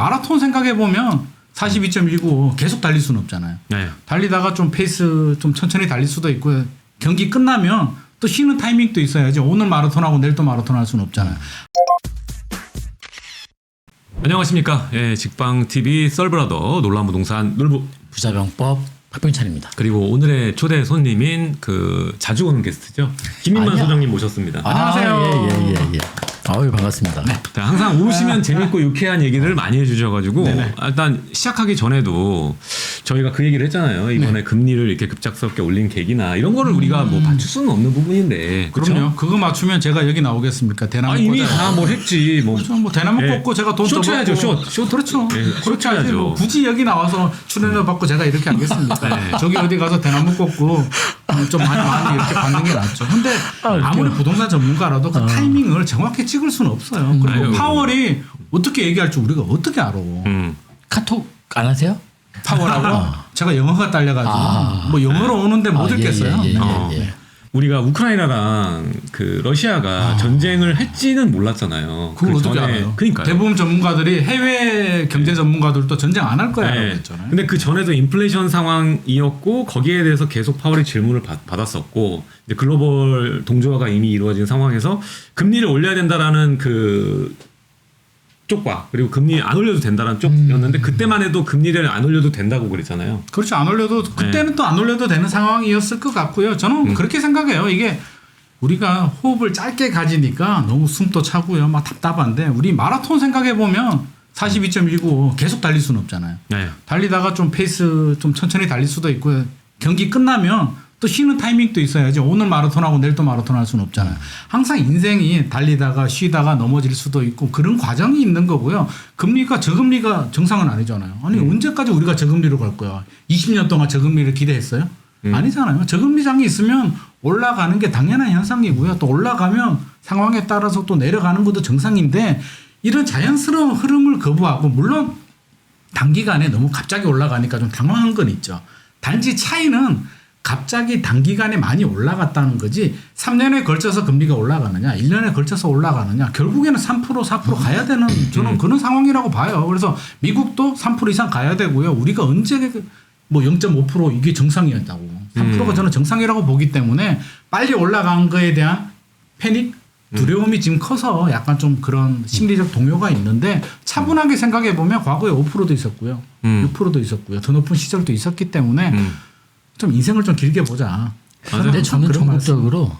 마라톤 생각해보면 42.195 계속 달릴 수는 없잖아요. 네. 달리다가 좀 페이스 좀 천천히 달릴 수도 있고 경기 끝나면 또 쉬는 타이밍도 있어야지. 오늘 마라톤하고 내일 또 마라톤 할 수는 없잖아요. 안녕하십니까. 예, 직방TV 썰브라더 놀라운 부동산 놀부 부자병법 박병찬입니다. 그리고 오늘의 초대 손님인 그 자주 오는 게스트죠. 김민만 아니야. 소장님 모셨습니다. 안녕하세요. 예. 아유 반갑습니다. 네, 항상 오시면 재밌고 유쾌한 얘기를 많이 해주셔가지고 일단 시작하기 전에도 저희가 그 얘기를 했잖아요. 이번에 금리를 이렇게 급작스럽게 올린 계기나 이런 거를 우리가 뭐 맞출 수는 없는 부분인데. 그럼요. 그거 맞추면 제가 여기 나오겠습니까? 대나무 이미 꽂아요. 다 뭐 했지. 뭐 그렇죠. 뭐 대나무 예. 꽂고 제가 돈 더 쇼트 해야죠. 벌고. 쇼트. 그렇죠. 예, 그렇게 쇼트 하지. 해야죠. 뭐 굳이 여기 나와서 출연료 받고 제가 이렇게 하겠습니까? 네. 저기 어디 가서 대나무 꽂고 좀 많이 이렇게 받는 게 낫죠. 근데 아무리 부동산 전문가라도 그 타이밍을 정확히 찍을 수는 없어요. 그리고 아유. 파월이 어떻게 얘기할 줄 우리가 어떻게 알아? 카톡 안 하세요? 파월하고 제가 영어가 딸려가지고 뭐 영어로 오는데 못 읽겠어요. 예. 우리가 우크라이나랑 그 러시아가 전쟁을 할지는 몰랐잖아요. 그걸 그 어떻게 전에- 알아요? 그러니까요. 대부분 전문가들이 해외 경제 전문가들도 전쟁 안 할 거야 라고 네. 했잖아요. 근데 그 전에도 인플레이션 상황이었고 거기에 대해서 계속 파월이 질문을 받았었고 이제 글로벌 동조화가 이미 이루어진 상황에서 금리를 올려야 된다라는 그 쪽과 그리고 금리 안 올려도 된다는 쪽이었는데 그때만 해도 금리를 안 올려도 된다고 그랬잖아요. 그렇죠. 안 올려도 그때는 또 안 올려도 되는 상황이었을 것 같고요. 저는 그렇게 생각해요. 이게 우리가 호흡을 짧게 가지니까 너무 숨도 차고요. 막 답답한데 우리 마라톤 생각해 보면 42.195 계속 달릴 수는 없잖아요. 네. 달리다가 좀 페이스 좀 천천히 달릴 수도 있고요. 경기 끝나면 또 쉬는 타이밍도 있어야지. 오늘 마라톤하고 내일 또 마라톤 할 수는 없잖아요. 항상 인생이 달리다가 쉬다가 넘어질 수도 있고 그런 과정이 있는 거고요. 금리가 저금리가 정상은 아니잖아요. 아니 언제까지 우리가 저금리로 갈 거야? 20년 동안 저금리를 기대했어요? 아니잖아요. 저금리장이 있으면 올라가는 게 당연한 현상이고요. 또 올라가면 상황에 따라서 또 내려가는 것도 정상인데 이런 자연스러운 흐름을 거부하고 물론 단기간에 너무 갑자기 올라가니까 좀 당황한 건 있죠. 단지 차이는 갑자기 단기간에 많이 올라갔다는 거지 3년에 걸쳐서 금리가 올라가느냐 1년에 걸쳐서 올라가느냐 결국에는 3% 4% 가야 되는 저는 그런 상황이라고 봐요. 그래서 미국도 3% 이상 가야 되고요. 우리가 언제 뭐 0.5% 이게 정상이었다고 3%가 저는 정상이라고 보기 때문에 빨리 올라간 거에 대한 패닉 두려움이 지금 커서 약간 좀 그런 심리적 동요가 있는데 차분하게 생각해 보면 과거에 5%도 있었고요. 6%도 있었고요. 더 높은 시절도 있었기 때문에 좀 인생을 좀 길게 보자. 근데 저는 그런 전국적으로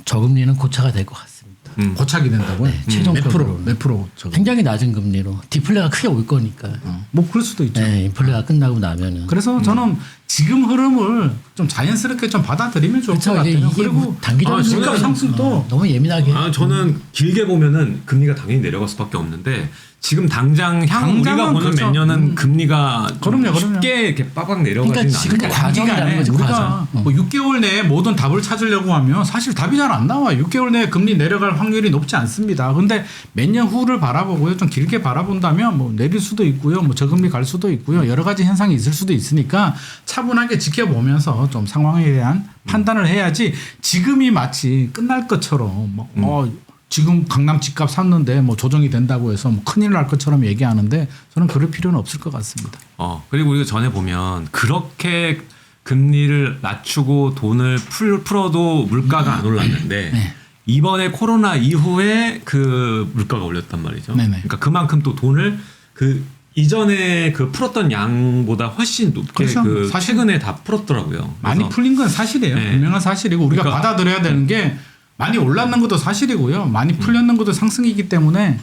저금리는 고차가 될 것 같습니다. 고착이 된다고요? 네, 최종적으로 몇 프로 저거. 굉장히 낮은 금리로 디플레가 크게 올 거니까. 뭐 그럴 수도 있죠. 네, 인플레가 끝나고 나면은. 그래서 저는 지금 흐름을 좀 자연스럽게 좀 받아들이면 좋을 것 그렇죠. 같아요. 이게 그리고 뭐 단기적인 집값 상승도 너무 예민하게. 저는 길게 보면은 금리가 당연히 내려갈 수밖에 없는데 지금 당장 향후 우리가 당장은 보는 그렇죠. 몇 년은 금리가 좀 그럼요. 쉽게 이렇게 빠박 내려가지는 그러니까 지금 않을 것 과정이라는 거지, 우리가 과정. 뭐 6개월 내에 모든 답을 찾으려고 하면 사실 답이 잘 안 나와요. 6개월 내에 금리 내려갈 확률이 높지 않습니다. 근데 몇 년 후를 바라보고요. 좀 길게 바라본다면 뭐 내릴 수도 있고요. 뭐 저금리 갈 수도 있고요. 여러 가지 현상이 있을 수도 있으니까 차분하게 지켜보면서 좀 상황에 대한 판단을 해야지 지금이 마치 끝날 것처럼 지금 강남 집값 샀는데 뭐 조정이 된다고 해서 뭐 큰일 날 것처럼 얘기하는데 저는 그럴 필요는 없을 것 같습니다. 그리고 우리가 전에 보면 그렇게 금리를 낮추고 돈을 풀어도 물가가 안 올랐는데 이번에 코로나 이후에 그 물가가 올렸단 말이죠. 네네. 그러니까 그만큼 또 돈을 그 이전에 그 풀었던 양보다 훨씬 높게 그렇죠. 그 사실 최근에 다 풀었더라고요. 많이 그래서 풀린 건 사실이에요. 네. 분명한 사실이고 우리가 그러니까 받아들여야 되는 게 많이 올랐는 것도 사실이고요. 많이 풀렸는 것도 상승이기 때문에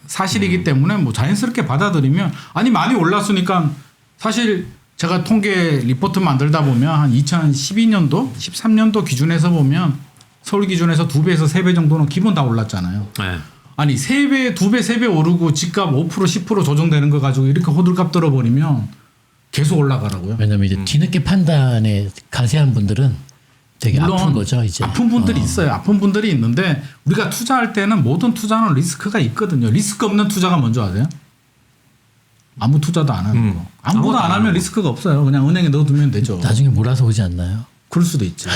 사실이기 때문에 뭐 자연스럽게 받아들이면 아니 많이 올랐으니까 사실 제가 통계 리포트 만들다 보면 한 2012년도 13년도 기준에서 보면 서울 기준에서 2배에서 3배 정도는 기본 다 올랐잖아요. 네. 아니 3배, 2배, 3배 오르고 집값 5% 10% 조정되는 거 가지고 이렇게 호들갑 떨어버리면 계속 올라가라고요. 왜냐면 이제 뒤늦게 판단에 가세한 분들은 되게 물론 아픈 거죠, 이제. 아픈 분들이 있어요. 아픈 분들이 있는데 우리가 투자할 때는 모든 투자는 리스크가 있거든요. 리스크 없는 투자가 뭔지 아세요? 아무 투자도 안 하는 거. 아무것도 안 하면 리스크가 없어요. 그냥 은행에 넣어두면 되죠. 나중에 몰아서 오지 않나요? 그럴 수도 있죠.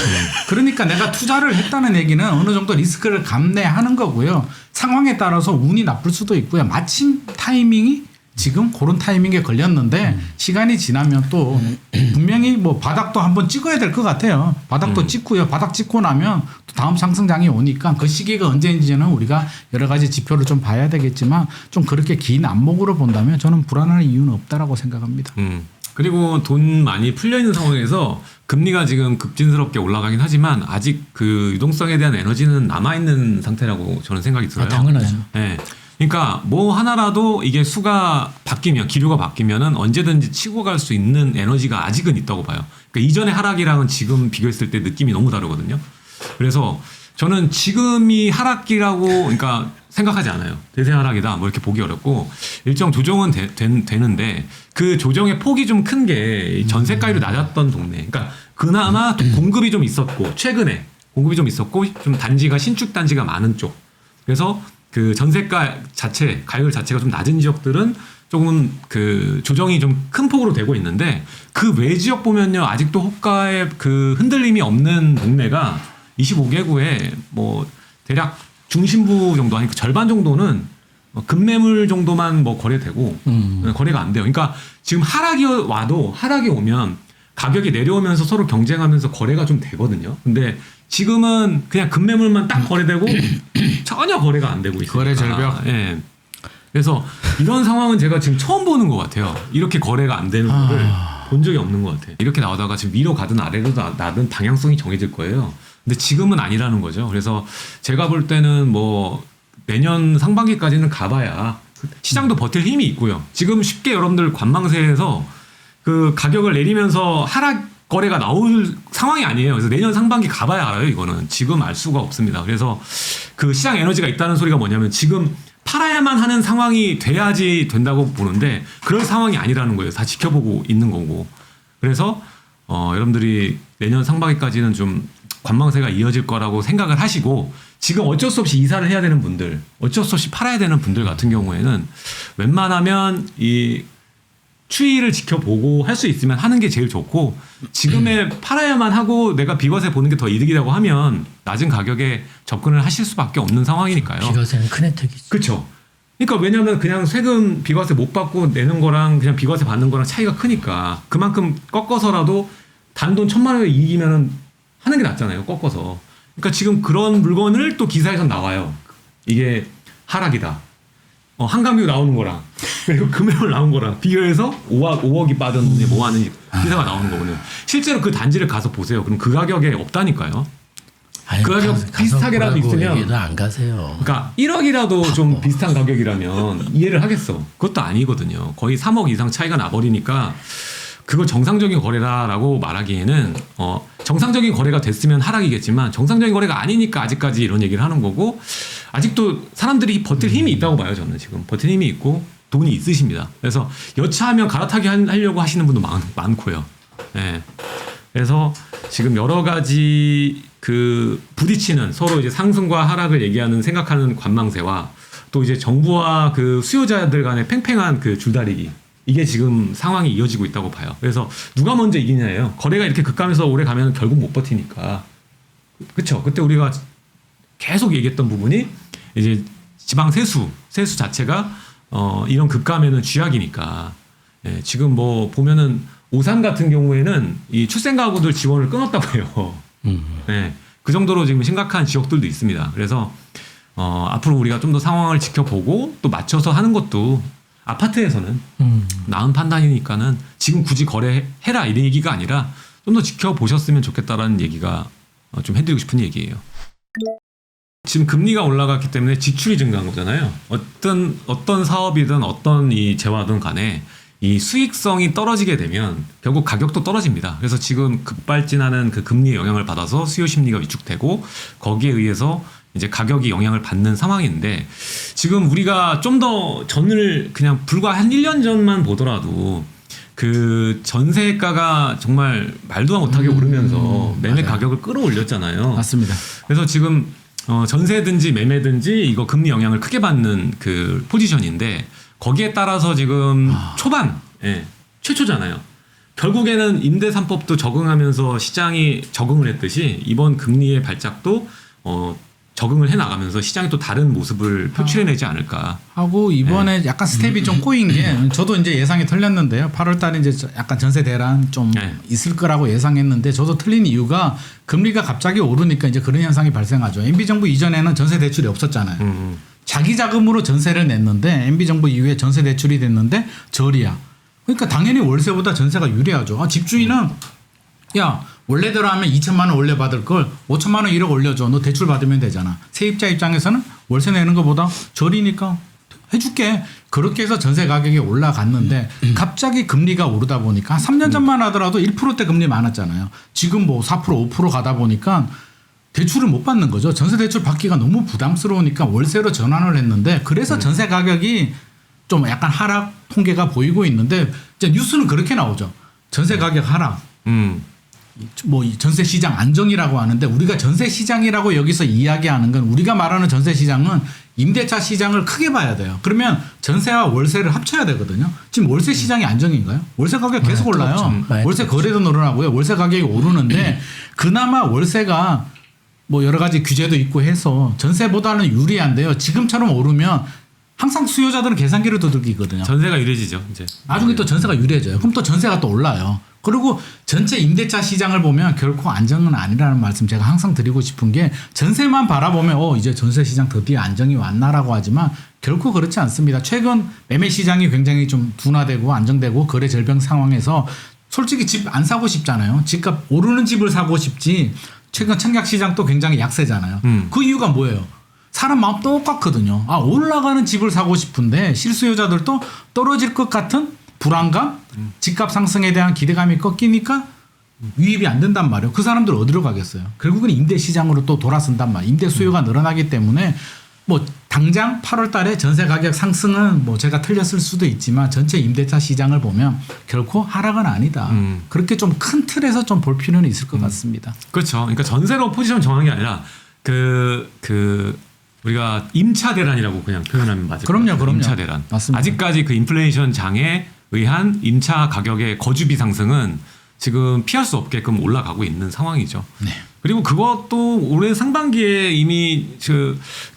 그러니까 내가 투자를 했다는 얘기는 어느 정도 리스크를 감내하는 거고요. 상황에 따라서 운이 나쁠 수도 있고요. 마침 타이밍이 지금 그런 타이밍에 걸렸는데 시간이 지나면 또 분명히 뭐 바닥도 한번 찍어야 될 것 같아요. 바닥도 찍고요. 바닥 찍고 나면 또 다음 상승장이 오니까 그 시기가 언제인지는 우리가 여러 가지 지표를 좀 봐야 되겠지만 좀 그렇게 긴 안목으로 본다면 저는 불안할 이유는 없다라고 생각합니다. 그리고 돈 많이 풀려 있는 상황에서 금리가 지금 급진스럽게 올라가긴 하지만 아직 그 유동성에 대한 에너지는 남아 있는 상태라고 저는 생각이 들어요. 당연하죠. 네. 그러니까 뭐 하나라도 이게 수가 바뀌면 기류가 바뀌면은 언제든지 치고 갈 수 있는 에너지가 아직은 있다고 봐요. 그러니까 이전의 하락이랑은 지금 비교했을 때 느낌이 너무 다르거든요. 그래서 저는 지금이 하락기라고 그러니까 생각하지 않아요. 대세 하락이다 뭐 이렇게 보기 어렵고 일정 조정은 되는데 그 조정의 폭이 좀 큰 게 전세가율이 낮았던 동네. 그러니까 그나마 공급이 좀 있었고 최근에 공급이 좀 있었고 좀 단지가 신축 단지가 많은 쪽. 그래서 그 전세가 자체 가율 자체가 좀 낮은 지역들은 조금 그 조정이 좀 큰 폭으로 되고 있는데 그 외 지역 보면요 아직도 호가에 그 흔들림이 없는 동네가 25개구에 뭐 대략 중심부 정도 아니 절반 정도는 급매물 정도만 뭐 거래되고 거래가 안 돼요. 그러니까 지금 하락이 와도 하락이 오면 가격이 내려오면서 서로 경쟁하면서 거래가 좀 되거든요. 근데 지금은 그냥 급매물만 딱 거래되고 전혀 거래가 안 되고 있어요. 거래 절벽. 예. 그래서 이런 상황은 제가 지금 처음 보는 것 같아요. 이렇게 거래가 안 되는 거를 본 적이 없는 것 같아요. 이렇게 나오다가 지금 위로 가든 아래로 나든 방향성이 정해질 거예요. 근데 지금은 아니라는 거죠. 그래서 제가 볼 때는 뭐 내년 상반기까지는 가봐야 시장도 버틸 힘이 있고요. 지금 쉽게 여러분들 관망세에서 그 가격을 내리면서 하락 거래가 나올 상황이 아니에요. 그래서 내년 상반기 가봐야 알아요. 이거는 지금 알 수가 없습니다. 그래서 그 시장 에너지가 있다는 소리가 뭐냐면 지금 팔아야만 하는 상황이 돼야지 된다고 보는데 그럴 상황이 아니라는 거예요. 다 지켜보고 있는 거고. 그래서 여러분들이 내년 상반기까지는 좀 관망세가 이어질 거라고 생각을 하시고 지금 어쩔 수 없이 이사를 해야 되는 분들, 어쩔 수 없이 팔아야 되는 분들 같은 경우에는 웬만하면 이 추이를 지켜보고 할 수 있으면 하는 게 제일 좋고 지금에 팔아야만 하고 내가 비과세 보는 게 더 이득이라고 하면 낮은 가격에 접근을 하실 수밖에 없는 상황이니까요. 비과세는 큰 혜택이죠. 그렇죠. 그러니까 왜냐하면 그냥 세금 비과세 못 받고 내는 거랑 그냥 비과세 받는 거랑 차이가 크니까 그만큼 꺾어서라도 단돈 1,000만 원의 이익이면 하는 게 낫잖아요. 꺾어서. 그러니까 지금 그런 물건을 또 기사에서 나와요. 이게 하락이다. 한강뷰 나오는 거랑 그리고 금요일 나온 거랑 비교해서 5억이 빠졌는데 뭐 하는 기사가 나오는 거거든요. 실제로 그 단지를 가서 보세요. 그럼 그 가격에 없다니까요. 아니, 그 가격 비슷하게라도 있으면 얘기해도 안 가세요. 그러니까 1억이라도 좀 비슷한 가격이라면 이해를 하겠어. 그것도 아니거든요. 거의 3억 이상 차이가 나버리니까 그거 정상적인 거래라라고 말하기에는 정상적인 거래가 됐으면 하락이겠지만 정상적인 거래가 아니니까 아직까지 이런 얘기를 하는 거고 아직도 사람들이 버틸 힘이 있다고 봐요. 저는 지금 버틸 힘이 있고 돈이 있으십니다. 그래서 여차하면 갈아타기 하려고 하시는 분도 많고요. 네. 그래서 지금 여러 가지 그 부딪히는 서로 이제 상승과 하락을 얘기하는 생각하는 관망세와 또 이제 정부와 그 수요자들 간의 팽팽한 그 줄다리기 이게 지금 상황이 이어지고 있다고 봐요. 그래서 누가 먼저 이기냐예요. 거래가 이렇게 급감해서 오래 가면 결국 못 버티니까. 그렇죠. 그때 우리가 계속 얘기했던 부분이 이제 지방 세수 자체가 이런 급감에는 쥐약이니까. 예, 지금 뭐 보면은 오산 같은 경우에는 이 출생 가구들 지원을 끊었다고 해요. 예, 그 정도로 지금 심각한 지역들도 있습니다. 그래서 앞으로 우리가 좀 더 상황을 지켜보고 또 맞춰서 하는 것도 아파트에서는 나은 판단이니까는 지금 굳이 거래해라 이런 얘기가 아니라 좀 더 지켜보셨으면 좋겠다라는 얘기가 좀 해드리고 싶은 얘기예요. 지금 금리가 올라갔기 때문에 지출이 증가한 거잖아요. 어떤 사업이든 어떤 이 재화든 간에 이 수익성이 떨어지게 되면 결국 가격도 떨어집니다. 그래서 지금 급발진하는 그 금리의 영향을 받아서 수요 심리가 위축되고 거기에 의해서 이제 가격이 영향을 받는 상황인데 지금 우리가 좀 더 전을 그냥 불과 한 1년 전만 보더라도 그 전세가가 정말 말도 못하게 오르면서 매매 맞아요. 가격을 끌어올렸잖아요. 맞습니다. 그래서 지금 전세든지 매매든지 이거 금리 영향을 크게 받는 그 포지션인데 거기에 따라서 지금 초반 최초잖아요. 결국에는 임대 3법도 적응하면서 시장이 적응을 했듯이 이번 금리의 발작도 적응을 해 나가면서 시장이 또 다른 모습을 표출해내지 않을까. 하고 이번에 약간 스텝이 좀 꼬인 게 저도 이제 예상이 틀렸는데요. 8월 달에 이제 약간 전세 대란 좀 네. 있을 거라고 예상했는데 저도 틀린 이유가 금리가 갑자기 오르니까 이제 그런 현상이 발생하죠. MB 정부 이전에는 전세 대출이 없었잖아요. 자기 자금으로 전세를 냈는데 MB 정부 이후에 전세 대출이 됐는데 저리야. 그러니까 당연히 월세보다 전세가 유리하죠. 아, 집주인은 야 원래대로 하면 2천만 원 원래 받을 걸 5천만 원 1억 올려줘. 너 대출 받으면 되잖아. 세입자 입장에서는 월세 내는 것보다 저리니까 해줄게. 그렇게 해서 전세 가격이 올라갔는데 갑자기 금리가 오르다 보니까 한 3년 전만 하더라도 1%대 금리 많았잖아요. 지금 뭐 4% 5% 가다 보니까 대출을 못 받는 거죠. 전세 대출 받기가 너무 부담스러우니까 월세로 전환을 했는데 그래서 전세 가격이 좀 약간 하락 통계가 보이고 있는데 이제 뉴스는 그렇게 나오죠. 전세 가격 하락. 뭐 전세 시장 안정이라고 하는데 우리가 전세 시장이라고 여기서 이야기하는 건 우리가 말하는 전세 시장은 임대차 시장을 크게 봐야 돼요. 그러면 전세와 월세를 합쳐야 되거든요. 지금 월세 시장이 안정인가요? 월세 가격 계속 올라요. 월세 거래도 늘어나고요. 월세 가격이 오르는데 그나마 월세가 뭐 여러 가지 규제도 있고 해서 전세보다는 유리한데요. 지금처럼 오르면 항상 수요자들은 계산기를 두들기거든요. 전세가 유리해지죠. 이제 나중에 또 전세가 유리해져요. 그럼 또 전세가 또 올라요. 그리고 전체 임대차 시장을 보면 결코 안정은 아니라는 말씀 제가 항상 드리고 싶은 게 전세만 바라보면 이제 전세 시장 드디어 안정이 왔나라고 하지만 결코 그렇지 않습니다. 최근 매매 시장이 굉장히 좀 둔화되고 안정되고 거래 절벽 상황에서 솔직히 집 안 사고 싶잖아요. 집값 오르는 집을 사고 싶지 최근 청약 시장도 굉장히 약세잖아요. 그 이유가 뭐예요? 사람 마음 똑같거든요. 아 올라가는 집을 사고 싶은데 실수요자들도 떨어질 것 같은 불안감, 집값 상승에 대한 기대감이 꺾이니까 유입이 안 된단 말이에요. 그 사람들 어디로 가겠어요? 결국은 임대 시장으로 또 돌아선단 말이에요. 임대 수요가 늘어나기 때문에 뭐 당장 8월 달에 전세 가격 상승은 뭐 제가 틀렸을 수도 있지만 전체 임대차 시장을 보면 결코 하락은 아니다. 그렇게 좀 큰 틀에서 좀 볼 필요는 있을 것 같습니다. 그렇죠. 그러니까 전세로 포지션 정한 게 아니라 우리가 임차 대란이라고 그냥 표현하면 맞을 것 같아요. 그럼요. 임차 대란. 맞습니다. 아직까지 그 인플레이션 장에 의한 임차 가격의 거주비 상승은 지금 피할 수 없게끔 올라가고 있는 상황이죠. 네. 그리고 그것도 올해 상반기에 이미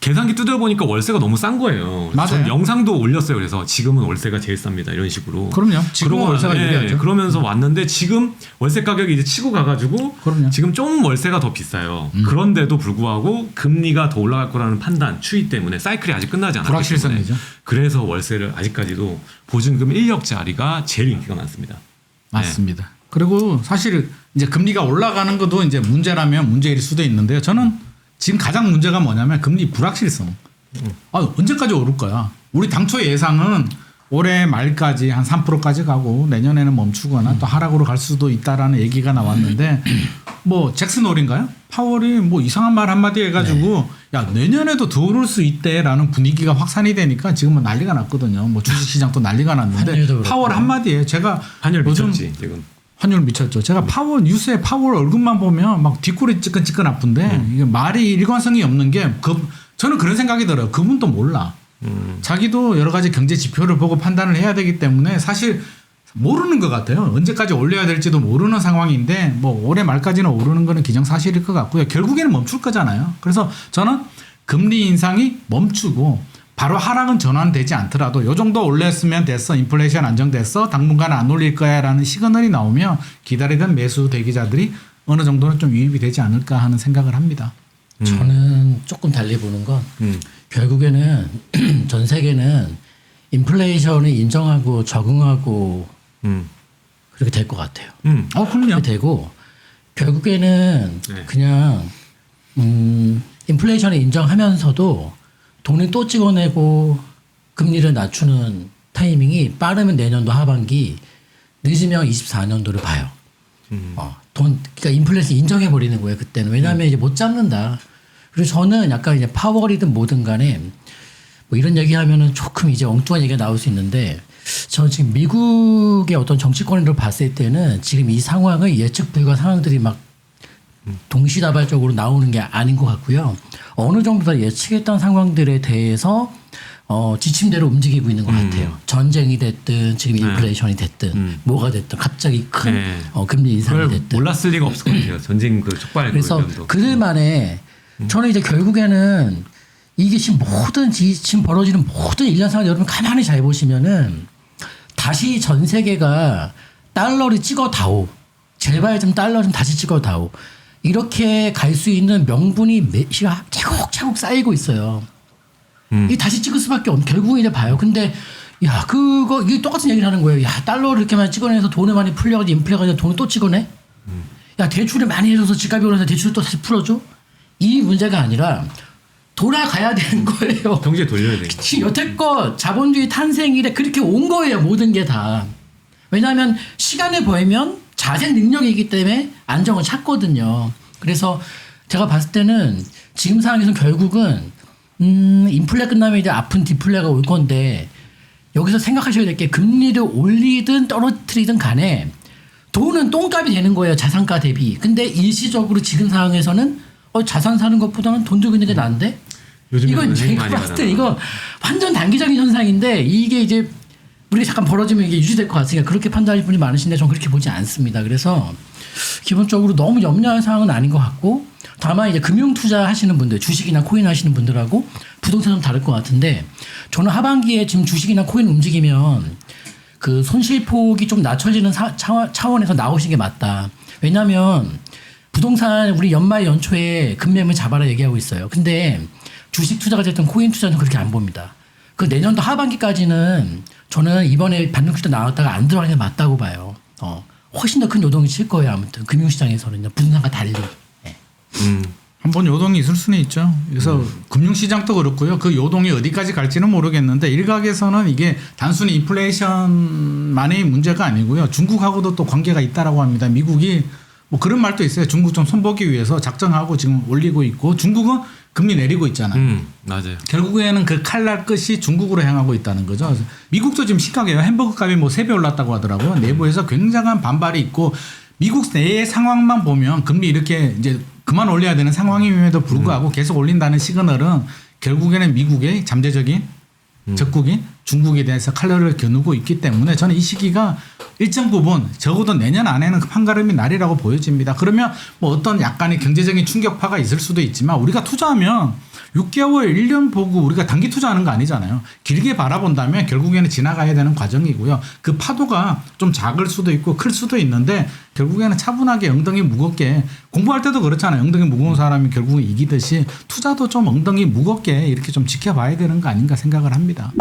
계산기 두드려 보니까 월세가 너무 싼 거예요. 맞아요. 전 영상도 올렸어요. 그래서 지금은 월세가 제일 쌉니다. 이런 식으로. 그럼요. 지금은 월세가 유리하죠. 그러면서 왔는데 지금 월세 가격이 이제 치고 가가지고 그럼요. 지금 좀 월세가 더 비싸요. 그런데도 불구하고 금리가 더 올라갈 거라는 판단, 추이 때문에 사이클이 아직 끝나지 않았기 때문에 불확실성이죠. 그래서 월세를 아직까지도 보증금 1억짜리가 제일 인기가 많습니다. 맞습니다. 그리고 사실 이제 금리가 올라가는 것도 이제 문제라면 문제일 수도 있는데요. 저는 지금 가장 문제가 뭐냐면 금리 불확실성. 언제까지 오를 거야? 우리 당초 예상은 올해 말까지 한 3%까지 가고 내년에는 멈추거나 또 하락으로 갈 수도 있다라는 얘기가 나왔는데 뭐 잭슨 홀인가요? 파월이 뭐 이상한 말 한마디 해가지고 야 내년에도 더 오를 수 있대라는 분위기가 확산이 되니까 지금은 난리가 났거든요. 뭐 주식시장도 난리가 났는데 파월 한마디에 제가 환율 요즘 미쳤지 지금. 환율 미쳤죠. 제가 파월 뉴스에 파월 얼굴만 보면 막 뒷골이 찌끈찌끈 아픈데 이게 말이 일관성이 없는 게 저는 그런 생각이 들어요. 그분도 몰라. 자기도 여러 가지 경제 지표를 보고 판단을 해야 되기 때문에 사실 모르는 것 같아요. 언제까지 올려야 될지도 모르는 상황인데 뭐 올해 말까지는 오르는 거는 기정사실일 것 같고요. 결국에는 멈출 거잖아요. 그래서 저는 금리 인상이 멈추고 바로 하락은 전환되지 않더라도 요 정도 올렸으면 됐어. 인플레이션 안정됐어. 당분간 안 올릴 거야라는 시그널이 나오면 기다리던 매수 대기자들이 어느 정도는 좀 유입이 되지 않을까 하는 생각을 합니다. 저는 조금 달리 보는 건 결국에는 전 세계는 인플레이션을 인정하고 적응하고 그렇게 될 것 같아요. 그럼요. 그렇게 되고 결국에는 네. 그냥 인플레이션을 인정하면서도 돈을 또 찍어내고 금리를 낮추는 타이밍이 빠르면 내년도 하반기, 늦으면 24년도를 봐요. 그러니까 인플레이션 인정해 버리는 거예요 그때는. 왜냐하면 이제 못 잡는다. 그리고 저는 약간 이제 파월이든 뭐든 간에 뭐 이런 얘기하면은 조금 이제 엉뚱한 얘기가 나올 수 있는데 저는 지금 미국의 어떤 정치권을 봤을 때는 지금 이 상황을 예측 불가 상황들이 막 동시다발적으로 나오는 게 아닌 것 같고요. 어느 정도 다 예측했던 상황들에 대해서 지침대로 움직이고 있는 것 같아요. 전쟁이 됐든 지금 인플레이션이 됐든 뭐가 됐든 갑자기 큰 금리 인상이 됐든. 몰랐을 리가 없을 것 같아요. 전쟁 그 촉발 그래서 의견도. 그들만의 저는 이제 결국에는 이게 지금 벌어지는 모든 일련 상황 여러분 가만히 잘 보시면은 다시 전 세계가 달러를 찍어다오. 제발 좀 달러 좀 다시 찍어다오. 이렇게 갈 수 있는 명분이 차곡차곡 쌓이고 있어요. 이 다시 찍을 수밖에 없는 결국은 이제 봐요. 근데 야 이게 똑같은 얘기를 하는 거예요. 야 달러를 이렇게 많이 찍어내서 돈을 많이 풀려가지고 인플레가 이제 돈을 또 찍어내? 야 대출을 많이 해줘서 집값이 오르면서 대출을 또 다시 풀어줘? 이 문제가 아니라 돌아가야 되는 거예요. 경제 돌려야 돼. 여태껏 자본주의 탄생 이래 그렇게 온 거예요. 모든 게 다. 왜냐하면 시간을 벌면 자생 능력이기 때문에 안정을 찾거든요. 그래서 제가 봤을 때는 지금 상황에서는 결국은 인플레 끝나면 이제 아픈 디플레가 올 건데 여기서 생각하셔야 될 게 금리를 올리든 떨어뜨리든 간에 돈은 똥값이 되는 거예요. 자산가 대비. 근데 일시적으로 지금 상황에서는 자산 사는 것보다는 돈 들고 있는 게 나은데? 이건 제가 봤을 때 이거 완전 단기적인 현상인데 이게 이제 우리가 잠깐 벌어지면 이게 유지될 것 같으니까 그렇게 판단하실 분이 많으신데 저는 그렇게 보지 않습니다. 그래서 기본적으로 너무 염려할 상황은 아닌 것 같고 다만 이제 금융 투자 하시는 분들 주식이나 코인 하시는 분들하고 부동산은 다를 것 같은데 저는 하반기에 지금 주식이나 코인 움직이면 그 손실폭이 좀 낮춰지는 차원에서 나오시는 게 맞다. 왜냐하면 부동산 우리 연말 연초에 급매물 잡아라 얘기하고 있어요. 근데 주식 투자가 됐든 코인 투자는 그렇게 안 봅니다. 그 내년도 하반기까지는 저는 이번에 반등주도 나왔다가 안 들어가는 게 맞다고 봐요. 훨씬 더 큰 요동이 칠 거예요. 아무튼 금융시장에서는 부동산과 달리. 네. 한번 요동이 있을 수는 있죠. 그래서 금융시장도 그렇고요. 그 요동이 어디까지 갈지는 모르겠는데 일각에서는 이게 단순히 인플레이션만의 문제가 아니고요. 중국하고도 또 관계가 있다라고 합니다. 미국이 뭐 그런 말도 있어요. 중국 좀 손보기 위해서 작정하고 지금 올리고 있고 중국은 금리 내리고 있잖아요. 맞아요. 결국에는 그 칼날 끝이 중국으로 향하고 있다는 거죠. 그래서 미국도 지금 심각해요. 햄버거 값이 뭐 3배 올랐다고 하더라고요. 내부에서 굉장한 반발이 있고 미국 내의 상황만 보면 금리 이렇게 이제 그만 올려야 되는 상황임에도 불구하고 계속 올린다는 시그널은 결국에는 미국의 잠재적인 적국인 중국에 대해서 칼날을 겨누고 있기 때문에 저는 이 시기가 일정 부분 적어도 내년 안에는 판가름이 날이라고 보여집니다. 그러면 뭐 어떤 약간의 경제적인 충격파가 있을 수도 있지만 우리가 투자하면 6개월, 1년 보고 우리가 단기 투자하는 거 아니잖아요. 길게 바라본다면 결국에는 지나가야 되는 과정이고요. 그 파도가 좀 작을 수도 있고 클 수도 있는데 결국에는 차분하게 엉덩이 무겁게 공부할 때도 그렇잖아요. 엉덩이 무거운 사람이 결국은 이기듯이 투자도 좀 엉덩이 무겁게 이렇게 좀 지켜봐야 되는 거 아닌가 생각을 합니다.